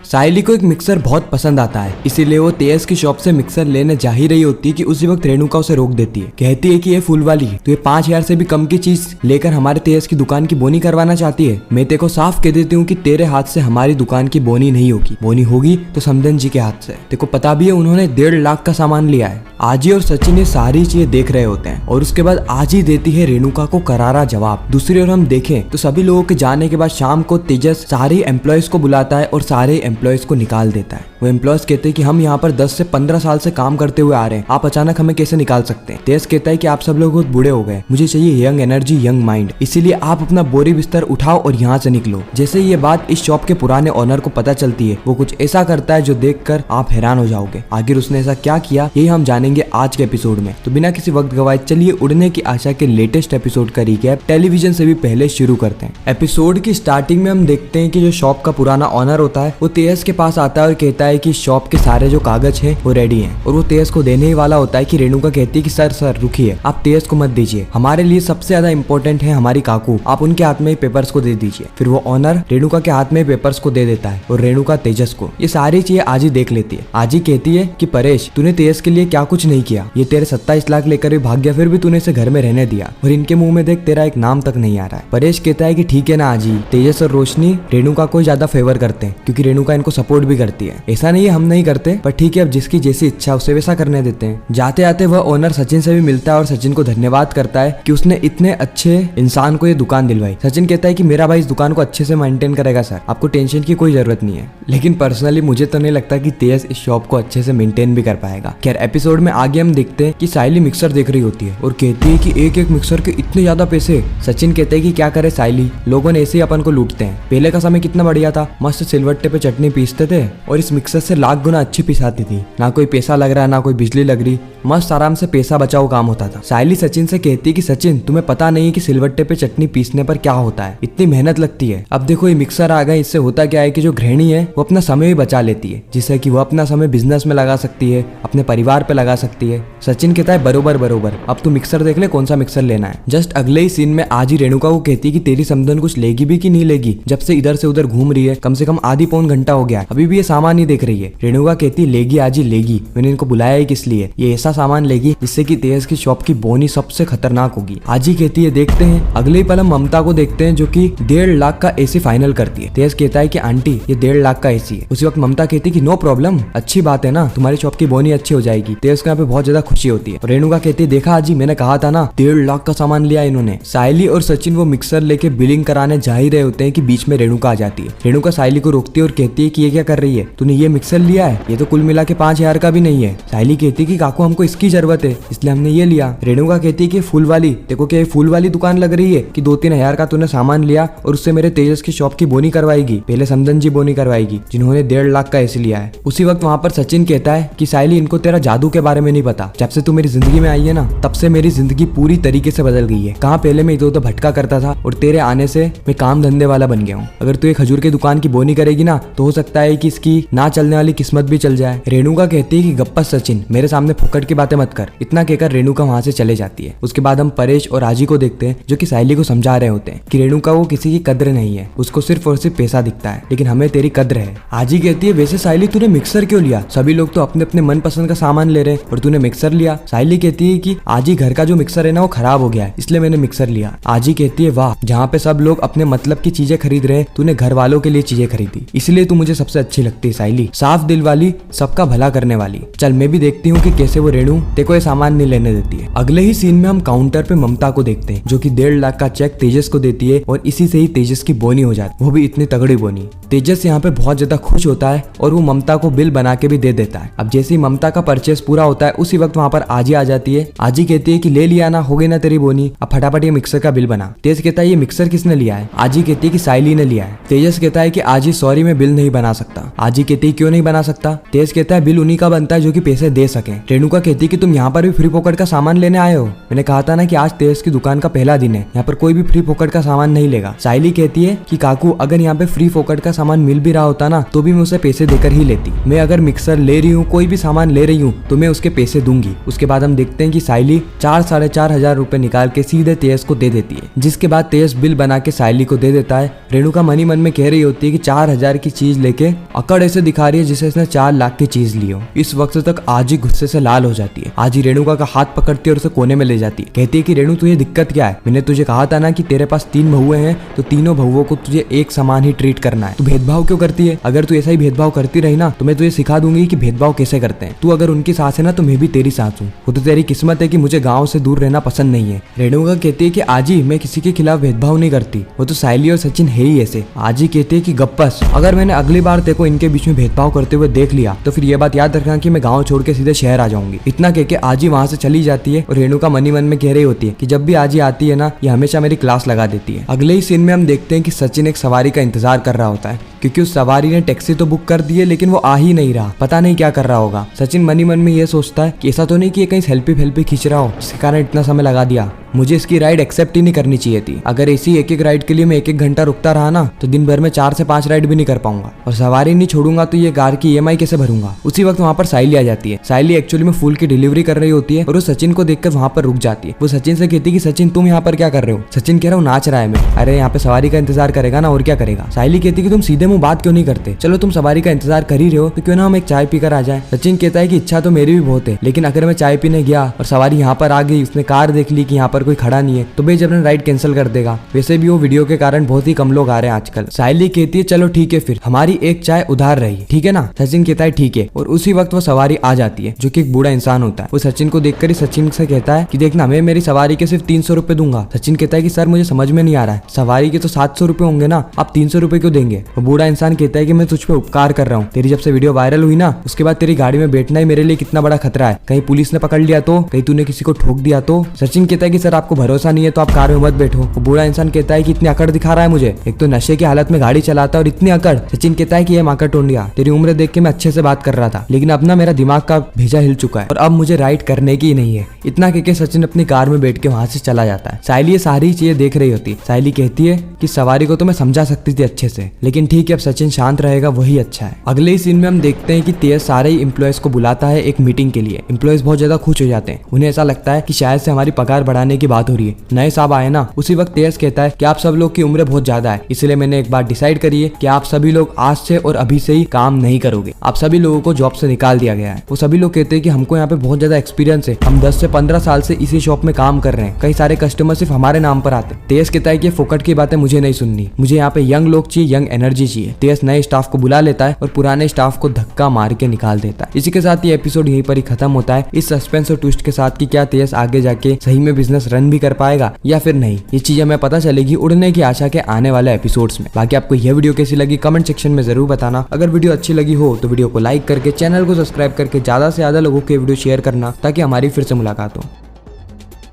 सायली को एक मिक्सर बहुत पसंद आता है, इसीलिए वो तेज की शॉप से मिक्सर लेने जा ही रही होती है कि उसी वक्त रेणुका उसे रोक देती है। कहती है कि ये फुल वाली तो ये 5000 से भी कम की चीज लेकर हमारे तेज की दुकान की बोनी करवाना चाहती है। मैं तेरे को साफ कह देती हूँ कि तेरे हाथ से हमारी दुकान की बोनी नहीं होगी, बोनी होगी तो समदन जी के हाथ से। तेरे को पता भी है उन्होंने 1.5 लाख का सामान लिया है। आजी और सचिन ये सारी चीजें देख रहे होते हैं और उसके बाद आजी देती है रेणुका को करारा जवाब। दूसरी ओर हम देखें तो सभी लोगों के जाने के बाद शाम को तेजस सारे एम्प्लॉयज को बुलाता है और सारे एम्प्लॉयज को निकाल देता है। वो एम्प्लॉयज कहते हैं कि हम यहाँ पर 10 से 15 साल से काम करते हुए आ रहे हैं, आप अचानक हमें कैसे निकाल सकते हैं। तेज कहता है कि आप सब लोग बहुत बूढ़े हो गए, मुझे चाहिए यंग एनर्जी, यंग माइंड, इसीलिए आप अपना बोरी बिस्तर उठाओ और यहाँ से निकलो। जैसे ये बात इस शॉप के पुराने ओनर को पता चलती है, वो कुछ ऐसा करता है जो देखकर आप हैरान हो जाओगे। आखिर उसने ऐसा क्या किया यही हम जानेंगे आज के एपिसोड में। तो बिना किसी वक्त गवाए चलिए उड़ने की आशा के लेटेस्ट एपिसोड का रिकैप टेलीविजन से भी पहले शुरू करते हैं। एपिसोड की स्टार्टिंग में हम देखते हैं कि जो शॉप का पुराना ओनर होता है वो तेज के पास आता है और कहता है कि शॉप के सारे जो कागज है वो रेडी हैं और वो तेज को देने ही वाला होता है कि रेणुका कहती है कि सर रुकिए, आप तेज को मत दीजिए, हमारे लिए सबसे ज्यादा इंपॉर्टेंट है हमारी काकू, आप उनके हाथ में पेपर्स को दे दीजिए। फिर वो ओनर रेणुका के हाथ में पेपर्स को दे देता है और रेणुका तेजस को। ये सारी चीजें आजी देख लेती है। आजी कहती है कि परेश तूने तेज के लिए क्या कुछ नहीं किया, ये तेरे 27 लाख लेकर भी भाग गया, फिर भी तूने इसे घर में रहने दिया और इनके मुंह में देख तेरा एक नाम तक नहीं आ रहा है। परेश कहता है कि ठीक है ना आजी, तेजस और रोशनी रेणुका को ज्यादा फेवर करते हैं क्योंकि रेणुका इनको सपोर्ट भी करती है। ऐसा नहीं है हम नहीं करते, पर ठीक है अब जिसकी जैसी इच्छा उसे वैसा करने देते हैं। जाते आते वह ओनर सचिन से भी मिलता है और सचिन को धन्यवाद करता है कि उसने इतने अच्छे इंसान को ये दुकान दिलवाई। सचिन कहता है कि मेरा भाई इस दुकान को अच्छे से मेंटेन करेगा सर, आपको टेंशन की कोई जरूरत नहीं है। लेकिन पर्सनली मुझे तो नहीं लगता कि तेज इस शॉप को अच्छे से मेंटेन भी कर पाएगा। खैर एपिसोड में आगे हम देखते हैं कि सायली मिक्सर देख रही होती है और कहती है कि एक एक मिक्सर के इतने ज्यादा पैसे। सचिन कहते हैं कि क्या करे सायली, लोगों ने ऐसे ही अपन को लूटते हैं, पहले का समय कितना बढ़िया था, मस्त सिलवट्टे पे चटनी पीसते थे और इस मिक्सर से लाख गुना अच्छी पिसाती थी, ना कोई पैसा लग रहा है ना कोई बिजली लग रही, मस्त आराम से पैसा बचाओ काम होता था। सायली सचिन से कहती है कि सचिन तुम्हें पता नहीं है कि सिलवट्टे पे चटनी पीसने पर क्या होता है, इतनी मेहनत लगती है। अब देखो ये मिक्सर आ गए, इससे होता क्या है कि जो गृहिणी है वो अपना समय भी बचा लेती है, जिससे कि वो अपना समय बिजनेस में लगा सकती है, अपने परिवार पे लगा सकती है। सचिन कहता है बरोबर, अब तू मिक्सर देख ले कौन सा मिक्सर लेना है। जस्ट अगले ही सीन में आज ही रेणुका को कहती है कि तेरी समधन कुछ लेगी भी कि नहीं लेगी, जब से इधर से उधर घूम रही है कम से कम आधी पौन घंटा हो गया, अभी भी ये सामान नहीं देख रही है। रेणुका कहती है लेगी आज ही लेगी, मैंने इनको बुलाया है किस लिए, ये ऐसा सामान लेगी जिससे कि तेज की शॉप की बोनी सबसे खतरनाक होगी। आज ही कहती है देखते हैं। अगले ही पल हम ममता को देखते हैं जो कि 1.5 लाख का एसी फाइनल करती है। तेज कहता है कि आंटी ये 1.5 लाख का एसी है। उसी वक्त ममता कहती है कि नो प्रॉब्लम, अच्छी बात है ना, तुम्हारी शॉप की बोनी अच्छी हो जाएगी। तेज को यहाँ पे बहुत ज्यादा खुशी होती है। रेणुका कहती है देखा आजी मैंने कहा था ना 1.5 लाख का सामान लिया इन्होंने। सायली और सचिन वो मिक्सर लेके बिलिंग कराने जा ही रहे होते हैं कि बीच में रेणुका आ जाती है। रेणुका सायली को रोकती है और कहती है कि ये क्या कर रही है, तूने ये मिक्सर लिया है, ये तो कुल मिला के 5000 का भी नहीं है। सायली कहती है कि काकू हमको इसकी जरूरत है इसलिए हमने ये लिया। रेणुका कहती है कि फूल वाली, देखो क्या फूल वाली दुकान लग रही है कि 2-3 हजार का तूने सामान लिया और उससे मेरे तेजस की शॉप की बोनी करवाएगी, पहले समदन जी बोनी करवाएगी जिन्होंने 1.5 लाख का एसी लिया है। उसी वक्त वहाँ पर सचिन कहता है कि सायली इनको तेरा जादू के बारे में नहीं पता, जब से तू मेरी जिंदगी में आई है ना तब से मेरी जिंदगी पूरी तरीके से बदल गई है। कहाँ पहले मैं इधर उधर भटका करता था और तेरे आने से मैं काम धंधे वाला बन गया हूँ। अगर तू एक खजूर की दुकान की बोनी करेगी ना तो हो सकता है कि इसकी ना चलने वाली किस्मत भी चल जाए। रेणुका कहती है कि गप्पा सचिन मेरे सामने फुकट की बातें मत कर। इतना कहकर रेणुका वहाँ से चले जाती है। उसके बाद हम परेश और आजी को देखते हैं जो कि सायली को समझा रहे होते हैं कि रेणुका वो किसी की कद्र नहीं है, उसको सिर्फ और सिर्फ पैसा दिखता है, लेकिन हमें तेरी कद्र है। आजी कहती है वैसे सायली तूने मिक्सर क्यों लिया, सभी लोग तो अपने अपने मनपसंद का सामान ले रहे हैं और तूने मिक्सर लिया। सायली कहती है कि आजी घर का जो मिक्सर है ना वो खराब हो गया है इसलिए मैंने मिक्सर लिया। आजी कहती है वाह, जहाँ पे सब लोग अपने मतलब की चीजें खरीद रहे हैं तूने घर वालों के लिए चीजें खरीदी, इसलिए तू मुझे सबसे अच्छी लगती है सायली, साफ दिल वाली, सबका भला करने वाली। चल मैं भी देखती हूँ कि कैसे वो रेणु तेको ये सामान नहीं लेने देती है। अगले ही सीन में हम काउंटर पे ममता को देखते हैं जो कि 1.5 लाख का चेक तेजस को देती है और इसी से ही तेजस की बोनी हो जाती है, वो भी इतनी तगड़ी बोनी। तेजस यहाँ पे बहुत ज्यादा खुश होता है और वो ममता को बिल बना के भी दे देता है। अब जैसे ही ममता का परचेस पूरा होता है उसी वक्त वहाँ पर आजी आ जाती है। आजी कहती है कि ले लिया ना, हो गई ना तेरी बोनी, अब फटाफट ये मिक्सर का बिल बना। तेज कहता है ये मिक्सर किसने लिया है। आजी कहती है कि सायली ने लिया है। तेजस कहता है कि आजी सॉरी मैं बिल नहीं बना सकता। आजी कहती है क्यों नहीं बना सकता। तेज कहता है बिल उन्हीं का बनता है जो कि पैसे दे सके। रेणुका कहती है कि तुम यहाँ पर भी फ्री पॉकेट का सामान लेने आए हो, मैंने कहा था ना कि आज तेज की दुकान का पहला दिन है, यहाँ पर कोई भी फ्री पॉकेट का सामान नहीं लेगा। सायली कहती है कि काकू अगर यहाँ पे फ्री पॉकेट का सामान मिल भी रहा होता ना तो भी मैं उसे पैसे देकर ही लेती। मैं अगर मिक्सर ले रही हूँ, कोई भी सामान ले रही हूँ तो मैं उसके पैसे दूंगी। उसके बाद हम देखते हैं कि साइली 4-4.5 रुपए निकाल के सीधे तेज को दे देती है, जिसके बाद तेज बिल बना के साइली को दे देता है। रेणुका मनी मन में कह रही होती है कि 4,000 की चीज लेके अकड़ ऐसे दिखा रही है जिसे इसने 4 लाख की चीज ली हो। इस वक्त तक आजी गुस्से से लाल हो जाती है। आजी रेणुका का हाथ पकड़ती है और उसे कोने में ले जाती है। कहती है कि रेणु तुझे दिक्कत क्या है? मैंने तुझे कहा था ना कि तेरे पास 3 बहुएं हैं तो तीनों बहुओं को तुझे एक समान ही ट्रीट करना है। तू भेदभाव क्यों करती है? अगर तू ऐसा ही भेदभाव करती रही ना तो मैं तुझे सिखा दूंगी कि भेदभाव कैसे करते हैं। तू अगर उनकी सास है ना तो मैं भी तेरी सास हूँ। वो तो तेरी किस्मत है कि मुझे गाँव से दूर रहना पसंद नहीं है। रेणुका कहती है कि आजी मैं किसी के खिलाफ भेदभाव नहीं करती, वो तो साइली और सचिन है ही ऐसे। आजी कहती है कि गप्पस, अगर मैंने अगली बार तेको इनके बीच में भेदभाव करते हुए देख लिया तो फिर ये बात याद रखना कि मैं गाँव छोड़ के सीधे शहर आ जाऊंगी। इतना कह के आजी वहाँ से चली जाती है और रेणुका मनी मन में कह रही होती है कि जब भी आजी आती है ना ये हमेशा मेरी क्लास लगा देती है। अगले ही सीन में हम देखते हैं कि सचिन एक सवारी का इंतजार कर रहा होता है क्योंकि उस सवारी ने टैक्सी तो बुक कर दी है लेकिन वो आ ही नहीं रहा। पता नहीं क्या कर रहा होगा। सचिन मनी मन में ये सोचता है कि ऐसा तो नहीं कि ये कहीं सेल्फी खींच रहा हो जिसके कारण इतना समय लगा दिया। मुझे इसकी राइड एक्सेप्ट ही नहीं करनी चाहिए थी। अगर ऐसी एक राइड के लिए मैं 1-1 घंटा रुकता रहा ना तो दिन भर में 4 से 5 राइड भी नहीं कर पाऊंगा और सवारी नहीं छोड़ूंगा तो ये कार की EMI कैसे भरूंगा। उसी वक्त वहाँ पर साइली आ जाती है। साइली एक्चुअली में फूल की डिलीवरी कर रही होती है और वो सचिन को देखकर वहाँ पर रुक जाती है। वो सचिन से कहती है कि सचिन तुम यहाँ पर क्या कर रहे हो? सचिन कह रहा हूँ नाच रहा है मैं। अरे यहाँ पे सवारी का इंतजार करेगा ना और क्या करेगा। साइली कहती है कि तुम सीधे मुंह बात क्यों नहीं करते? चलो तुम सवारी का इंतजार कर ही रहे हो तो क्यों ना हम एक चाय पीकर आ जाए। सचिन कहता है कि इच्छा तो मेरी भी बहुत है लेकिन अगर मैं चाय पीने गया और सवारी यहाँ पर आ गई, उसने कार देख ली कि यहाँ पर कोई खड़ा नहीं है तो भाई जब राइड कैंसिल कर देगा। वैसे भी वो वीडियो के कारण बहुत ही कम लोग आ रहे हैं आजकल। साइली कहती है चलो ठीक है फिर हमारी एक चाय उधार रही, ठीक है ना? सचिन कहता है ठीक है और उसी वक्त वो सवारी आ जाती है जो कि एक बूढ़ा इंसान होता है। वो सचिन को देखकर ही सचिन से कहता है कि देखना मैं मेरी सवारी के सिर्फ 300 रुपए दूंगा। सचिन कहता है कि सर मुझे समझ में नहीं आ रहा है, सवारी के तो 700 रुपए होंगे ना, आप 300 रुपए क्यों देंगे? वो बूढ़ा इंसान कहता है कि मैं तुझ पे उपकार कर रहा हूँ। तेरी जब से वीडियो वायरल हुई ना उसके बाद तेरी गाड़ी में बैठना ही मेरे लिए कितना बड़ा खतरा है। कहीं पुलिस ने पकड़ लिया तो, कहीं तूने किसी को ठोक दिया तो। सचिन कहता है कि सर आपको भरोसा नहीं है तो आप कार में मत बैठो। वो बूढ़ा इंसान कहता है कि इतनी अकड़ दिखा रहा है मुझे, एक तो नशे की हालत में गाड़ी चलाता है और इतनी अकड़। सचिन कहता है कि ये माका टोंडिया तेरी उम्र देख के मैं अच्छे से बात कर रहा था लेकिन अब ना मेरा दिमाग का भेजा हिल चुका है और अब मुझे राइड करने की ही नहीं है। इतना कहकर सचिन अपनी कार में बैठ के वहां से चला जाता है। साइली ये सारी चीजें देख रही होती। साइली कहती है कि सवारी को तो मैं समझा सकती थी अच्छे से लेकिन ठीक है अब सचिन शांत रहेगा वही अच्छा है। अगले ही सीन में हम देखते हैं कि तेज सारे ही एम्प्लॉयज को बुलाता है एक मीटिंग के लिए। एम्प्लॉयज बहुत ज्यादा खुश हो जाते हैं। उन्हें ऐसा लगता है कि शायद से हमारी पगार बढ़ाने की बात हो रही है। नए साहब आए ना। उसी वक्त तेज कहता है कि आप सब लोग की उम्र बहुत ज्यादा है इसलिए मैंने एक बात डिसाइड करी है कि आप सभी लोग आज से और अभी से ही काम नहीं करोगे। आप सभी लोगों को जॉब से निकाल दिया गया है। वो सभी लोग कहते हैं कि हमको यहाँ पे बहुत ज्यादा एक्सपीरियंस है, हम 10 से 15 साल से इसी शॉप में काम कर रहे हैं, कई सारे कस्टमर सिर्फ हमारे नाम पर आते हैं। तेज कहता है कि फोकट की बातें मुझे नहीं सुननी, मुझे यहाँ पे यंग लोग चाहिए, यंग एनर्जी चाहिए। तेज नए स्टाफ को बुला लेता है और पुराने स्टाफ को धक्का मार के निकाल देता है। इसी के साथ ये एपिसोड यहीं पर ही खत्म होता है इस सस्पेंस और ट्विस्ट के साथ कि क्या तेज आगे जाके सही में बिजनेस रन भी कर पाएगा या फिर नहीं। ये चीजें हमें पता चलेगी उड़ने की आशा के आने वाले एपिसोड्स में। बाकी आपको यह वीडियो कैसी लगी कमेंट सेक्शन में जरूर बताना। अगर वीडियो अच्छी लगी हो तो वीडियो को लाइक करके चैनल को सब्सक्राइब करके ज्यादा से ज्यादा लोगों के वीडियो शेयर करना ताकि हमारी फिर से मुलाकात हो।